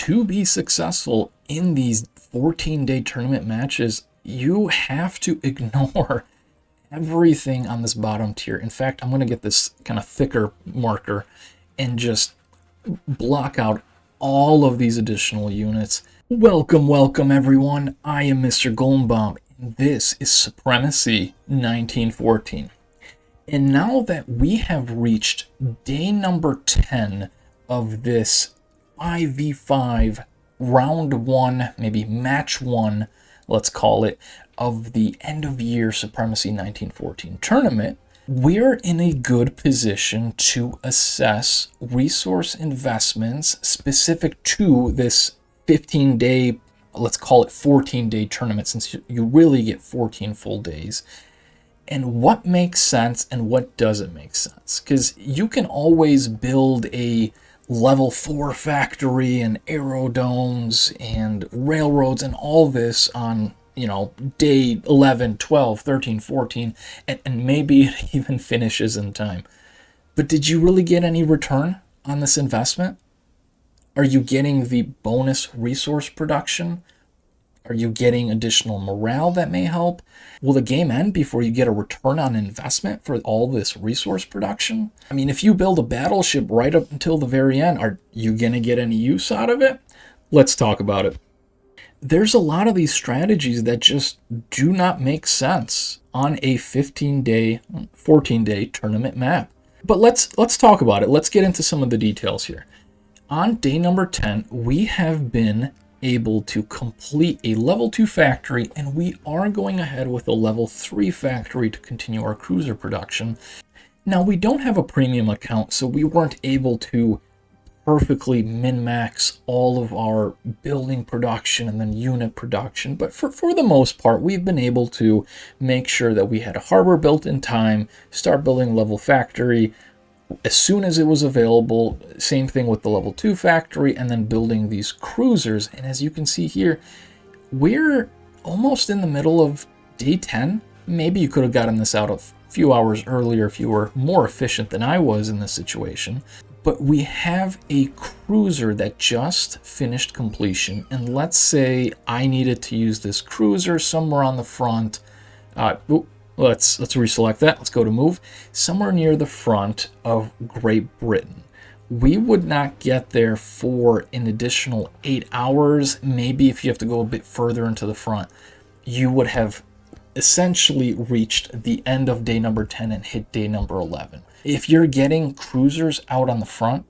to be successful in these 14-day tournament matches, you have to ignore everything on this bottom tier. In fact, I'm going to get this kind of thicker marker and just block out all of these additional units. Welcome everyone. I am Mr. Goldenbaum, and this is Supremacy 1914. And now that we have reached day number 10 of this 5v5 round one, maybe match one, let's call it, of the end of year Supremacy 1914 tournament, we're in a good position to assess resource investments specific to this 15-day, let's call it 14-day tournament, since you really get 14 full days, and what makes sense and what doesn't make sense. Because you can always build a level 4 factory and aerodomes and railroads and all this on, day 11, 12, 13, 14, and maybe it even finishes in time. But did you really get any return on this investment? Are you getting the bonus resource production? Are you getting additional morale that may help? Will the game end before you get a return on investment for all this resource production? I mean, if you build a battleship right up until the very end, are you going to get any use out of it? Let's talk about it. There's a lot of these strategies that just do not make sense on a 15-day, 14-day tournament map. But let's talk about it. Let's get into some of the details here. On day number 10, we have been able to complete a level 2 factory, and we are going ahead with a level 3 factory to continue our cruiser production. Now, we don't have a premium account, so we weren't able to perfectly min-max all of our building production and then unit production, but for the most part, we've been able to make sure that we had a harbor built in time, start building level factory as soon as it was available. Same thing with the level 2 factory, and then building these cruisers. And as you can see here, we're almost in the middle of day 10. Maybe you could have gotten this out a few hours earlier if you were more efficient than I was in this situation. But we have a cruiser that just finished completion, and let's say I needed to use this cruiser somewhere on the front. Let's reselect that. Let's go to move. Somewhere near the front of Great Britain. We would not get there for an additional 8 hours. Maybe if you have to go a bit further into the front, you would have essentially reached the end of day number 10 and hit day number 11. If you're getting cruisers out on the front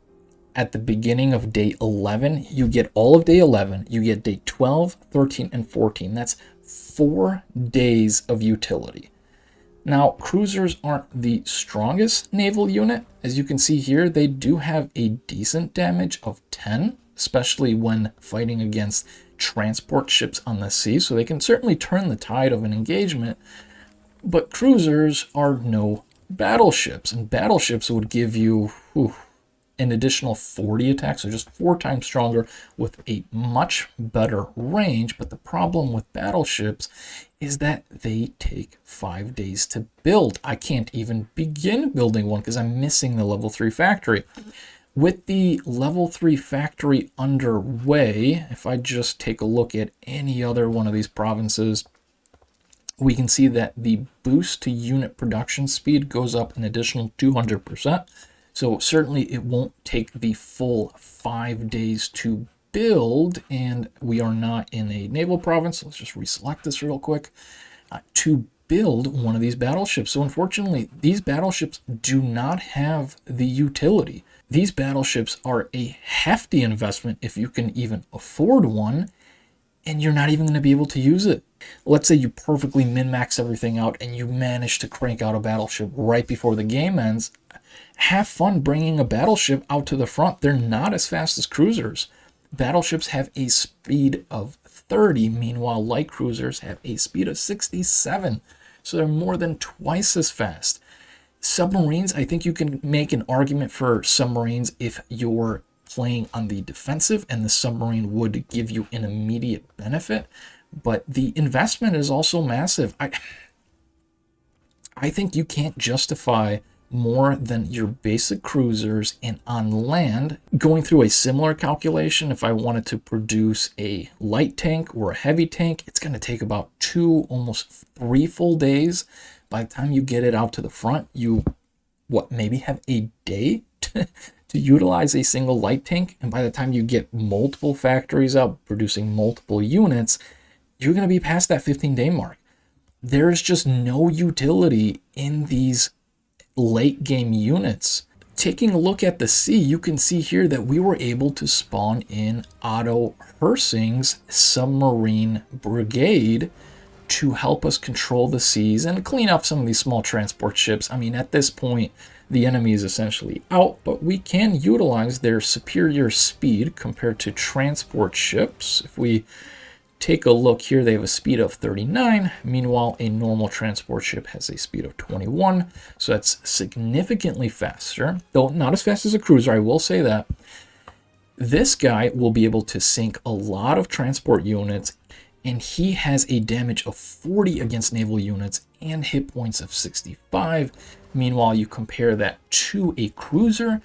at the beginning of day 11, you get all of day 11, you get day 12, 13, and 14. That's 4 days of utility. Now, cruisers aren't the strongest naval unit. As you can see here, they do have a decent damage of 10, especially when fighting against transport ships on the sea, so they can certainly turn the tide of an engagement. But cruisers are no battleships, and battleships would give you an additional 40 attacks, so just 4 times stronger with a much better range. But the problem with battleships is that they take 5 days to build. I can't even begin building one because I'm missing the level 3 factory. With the level 3 factory underway, if I just take a look at any other one of these provinces, we can see that the boost to unit production speed goes up an additional 200%. So certainly it won't take the full 5 days to build, and we are not in a naval province. Let's just reselect this real quick to build one of these battleships. So unfortunately, these battleships do not have the utility. These battleships are a hefty investment if you can even afford one, and you're not even going to be able to use it. Let's say you perfectly min-max everything out and you manage to crank out a battleship right before the game ends. Have fun bringing a battleship out to the front. They're not as fast as cruisers. Battleships have a speed of 30, meanwhile light cruisers have a speed of 67. So they're more than twice as fast. Submarines, I think you can make an argument for submarines if you're playing on the defensive, and the submarine would give you an immediate benefit. But the investment is also massive. I think you can't justify more than your basic cruisers. And on land, going through a similar calculation, if I wanted to produce a light tank or a heavy tank, it's going to take about 2, almost 3 full days. By the time you get it out to the front, you maybe have a day to utilize a single light tank. And by the time you get multiple factories out producing multiple units, you're going to be past that 15-day mark. There's just no utility in these late game units. Taking a look at the sea, you can see here that we were able to spawn in Otto Hersing's submarine brigade to help us control the seas and clean up some of these small transport ships. I mean, at this point, the enemy is essentially out, but we can utilize their superior speed compared to transport ships. If we take a look here, they have a speed of 39. Meanwhile, a normal transport ship has a speed of 21. So that's significantly faster, though not as fast as a cruiser, I will say that. This guy will be able to sink a lot of transport units, and he has a damage of 40 against naval units and hit points of 65. Meanwhile, you compare that to a cruiser,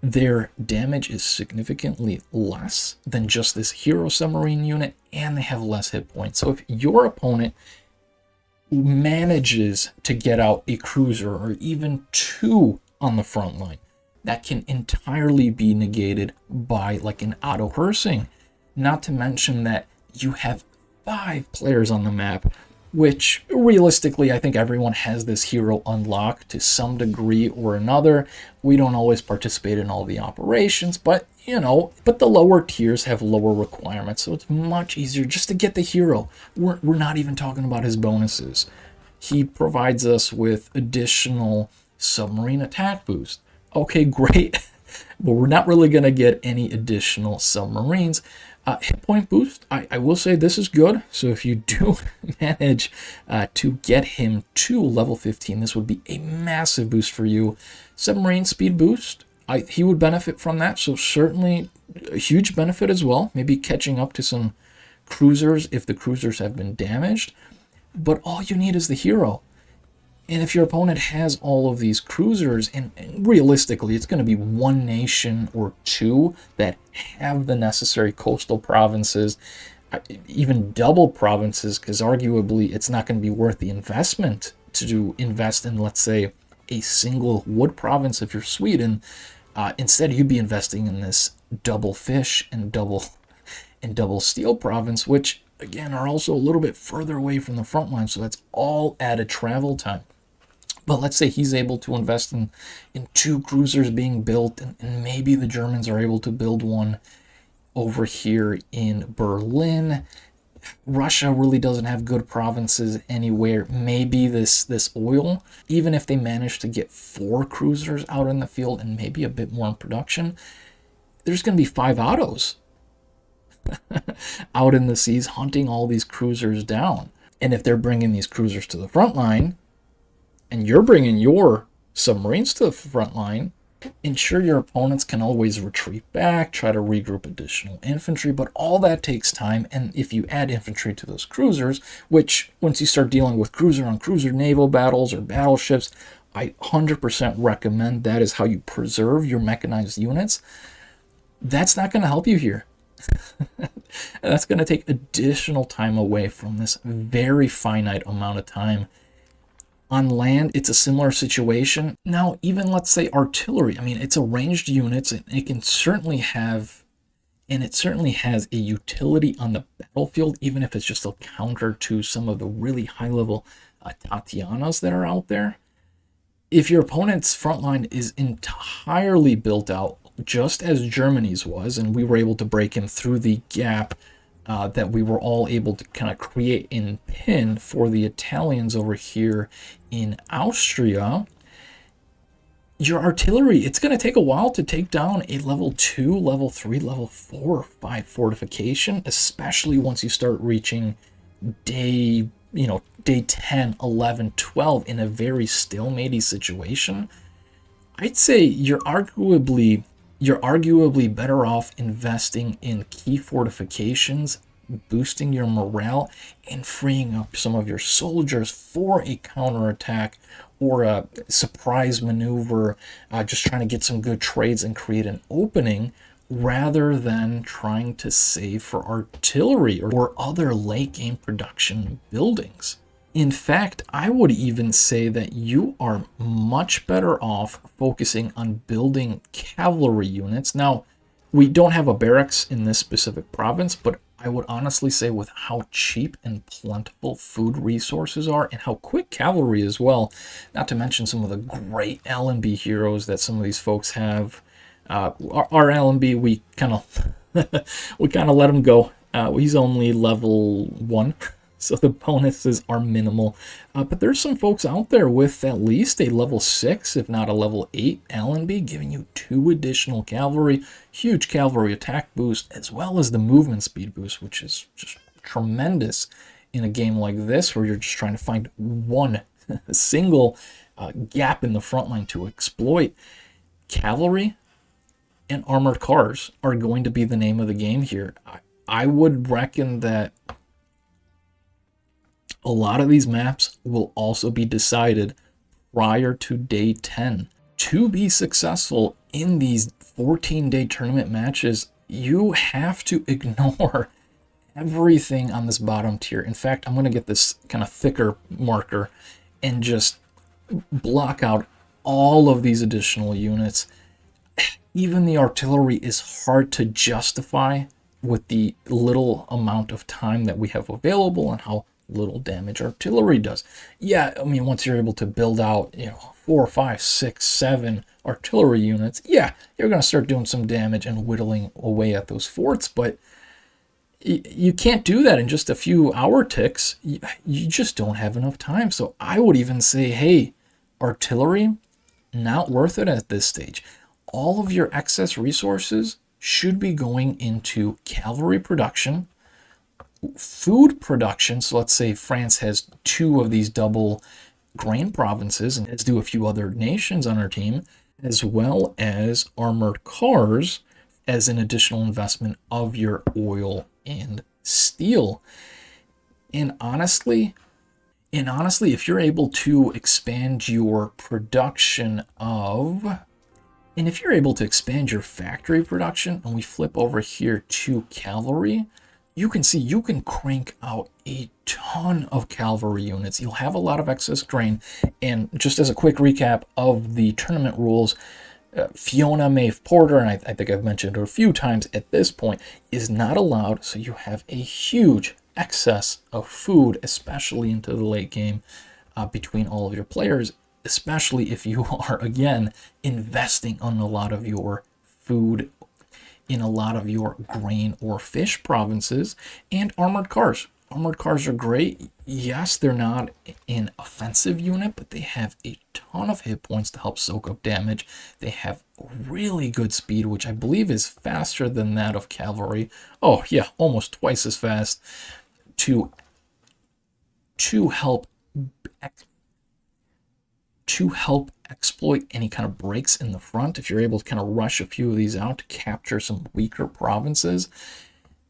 their damage is significantly less than just this hero submarine unit, and they have less hit points. So if your opponent manages to get out a cruiser or even 2 on the front line, that can entirely be negated by like an Otto Hersing. Not to mention that you have 5 players on the map, which realistically, I think everyone has this hero unlocked to some degree or another. We don't always participate in all the operations, but but the lower tiers have lower requirements, so it's much easier just to get the hero. We're not even talking about his bonuses. He provides us with additional submarine attack boost. Okay, great, but we're not really going to get any additional submarines. Hit point boost, I will say this is good. So if you do manage to get him to level 15, this would be a massive boost for you. Submarine speed boost, he would benefit from that. So certainly a huge benefit as well. Maybe catching up to some cruisers if the cruisers have been damaged. But all you need is the hero. And if your opponent has all of these cruisers, and realistically, it's going to be 1 nation or 2 that have the necessary coastal provinces, even double provinces, because arguably it's not going to be worth the investment to invest in, let's say, a single wood province if you're Sweden. Instead, you'd be investing in this double fish and double steel province, which again are also a little bit further away from the front line. So that's all added travel time. But let's say he's able to invest in 2 cruisers being built, and maybe the Germans are able to build one over here in Berlin. Russia really doesn't have good provinces anywhere. Maybe this oil, even if they manage to get 4 cruisers out in the field and maybe a bit more in production, there's going to be 5 Ottos out in the seas hunting all these cruisers down. And if they're bringing these cruisers to the front line, and you're bringing your submarines to the front line, ensure your opponents can always retreat back, try to regroup additional infantry, but all that takes time. And if you add infantry to those cruisers, which once you start dealing with cruiser-on-cruiser naval battles or battleships, I 100% recommend that is how you preserve your mechanized units. That's not going to help you here. That's going to take additional time away from this very finite amount of time. On land, it's a similar situation. Now, even let's say artillery, I mean, it's a ranged unit, and it can certainly have, and it certainly has a utility on the battlefield, even if it's just a counter to some of the really high-level Tatianas that are out there. If your opponent's front line is entirely built out, just as Germany's was, and we were able to break him through the gap that we were all able to kind of create in pin for the Italians over here in Austria, your artillery, it's going to take a while to take down a level 2, level 3, level 4, or 5 fortification, especially once you start reaching day 10, 11, 12 in a very stalematy situation. I'd say you're arguably better off investing in key fortifications boosting your morale and freeing up some of your soldiers for a counterattack or a surprise maneuver, just trying to get some good trades and create an opening, rather than trying to save for artillery or other late game production buildings. In fact, I would even say that you are much better off focusing on building cavalry units. Now, we don't have a barracks in this specific province, but I would honestly say with how cheap and plentiful food resources are and how quick cavalry as well, not to mention some of the great L&B heroes that some of these folks have. Our L&B, we kind of let him go. He's only level 1. So the bonuses are minimal. But there's some folks out there with at least a level 6, if not a level 8 Allenby, giving you 2 additional cavalry, huge cavalry attack boost, as well as the movement speed boost, which is just tremendous in a game like this, where you're just trying to find one single gap in the front line to exploit. Cavalry and armored cars are going to be the name of the game here. I would reckon that a lot of these maps will also be decided prior to day 10. To be successful in these 14-day tournament matches, you have to ignore everything on this bottom tier. In fact, I'm going to get this kind of thicker marker and just block out all of these additional units. Even the artillery is hard to justify with the little amount of time that we have available and how little damage artillery does. Yeah, I mean, once you're able to build out, 4, 5, 6, 7 artillery units, yeah, you're going to start doing some damage and whittling away at those forts, but you can't do that in just a few hour ticks. You just don't have enough time. So I would even say, hey, artillery, not worth it at this stage. All of your excess resources should be going into cavalry production, food production. So let's say France has 2 of these double grain provinces, and let's do a few other nations on our team, as well as armored cars as an additional investment of your oil and steel. And honestly, if you're able to expand your production of, and if you're able to expand your factory production, and we flip over here to cavalry, you can see you can crank out a ton of cavalry units. You'll have a lot of excess grain. And just as a quick recap of the tournament rules, Fiona Maeve Porter, and I think I've mentioned her a few times at this point, is not allowed. So you have a huge excess of food, especially into the late game, between all of your players, especially if you are, again, investing on a lot of your food in a lot of your grain or fish provinces. And armored cars. Armored cars are great. Yes, they're not an offensive unit, but they have a ton of hit points to help soak up damage. They have really good speed, which I believe is faster than that of cavalry. Oh yeah, almost twice as fast, to help exploit any kind of breaks in the front. If you're able to kind of rush a few of these out to capture some weaker provinces,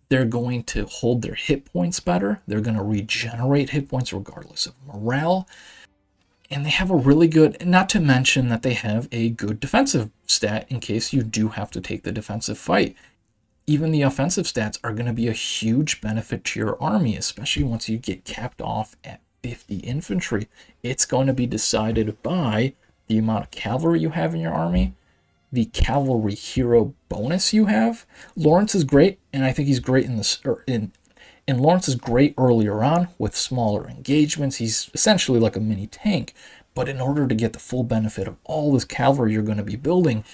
they're going to hold their hit points better. They're going to regenerate hit points regardless of morale. And they have a really good, not to mention that they have a good defensive stat in case you do have to take the defensive fight. Even the offensive stats are going to be a huge benefit to your army, especially once you get capped off at 50 infantry. It's going to be decided by the amount of cavalry you have in your army, the cavalry hero bonus you have. Lawrence is great, and I think he's great and Lawrence is great earlier on with smaller engagements. He's essentially like a mini tank, but in order to get the full benefit of all this cavalry you're going to be building,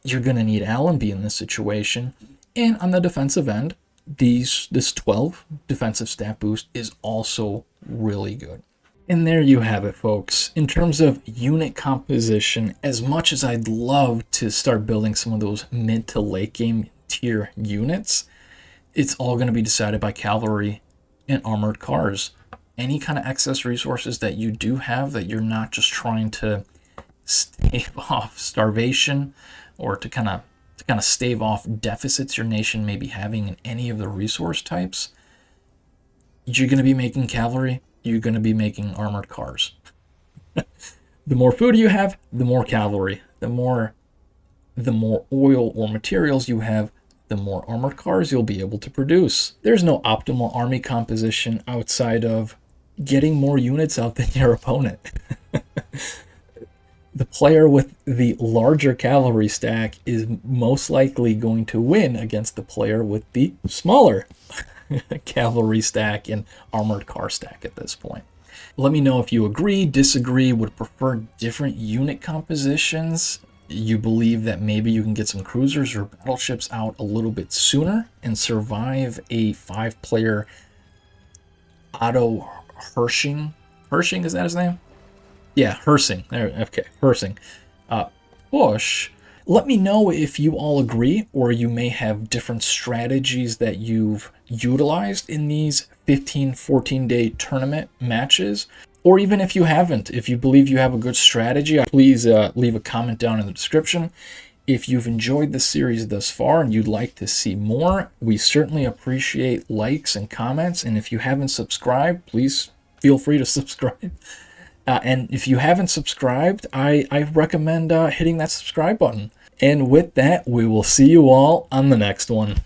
you're going to need Allenby in this situation. And on the defensive end, this 12 defensive stat boost is also really good. And there you have it, folks. In terms of unit composition, as much as I'd love to start building some of those mid to late game tier units, it's all going to be decided by cavalry and armored cars. Any kind of excess resources that you do have that you're not just trying to stave off starvation or to kind of stave off deficits your nation may be having in any of the resource types, you're going to be making cavalry, you're going to be making armored cars. The more food you have, the more cavalry. The more oil or materials you have, the more armored cars you'll be able to produce. There's no optimal army composition outside of getting more units out than your opponent. The player with the larger cavalry stack is most likely going to win against the player with the smaller cavalry stack and armored car stack at this point. Let me know if you agree, disagree, would prefer different unit compositions. You believe that maybe you can get some cruisers or battleships out a little bit sooner and survive a 5-player Otto Hershing. Hershing, is that his name? Yeah, Hersing. Okay, Hersing. Push. Let me know if you all agree, or you may have different strategies that you've utilized in these 15, 14-day tournament matches. Or even if you haven't, if you believe you have a good strategy, please leave a comment down in the description. If you've enjoyed the series thus far and you'd like to see more, we certainly appreciate likes and comments. And if you haven't subscribed, please feel free to subscribe. And if you haven't subscribed, I recommend hitting that subscribe button. And with that, we will see you all on the next one.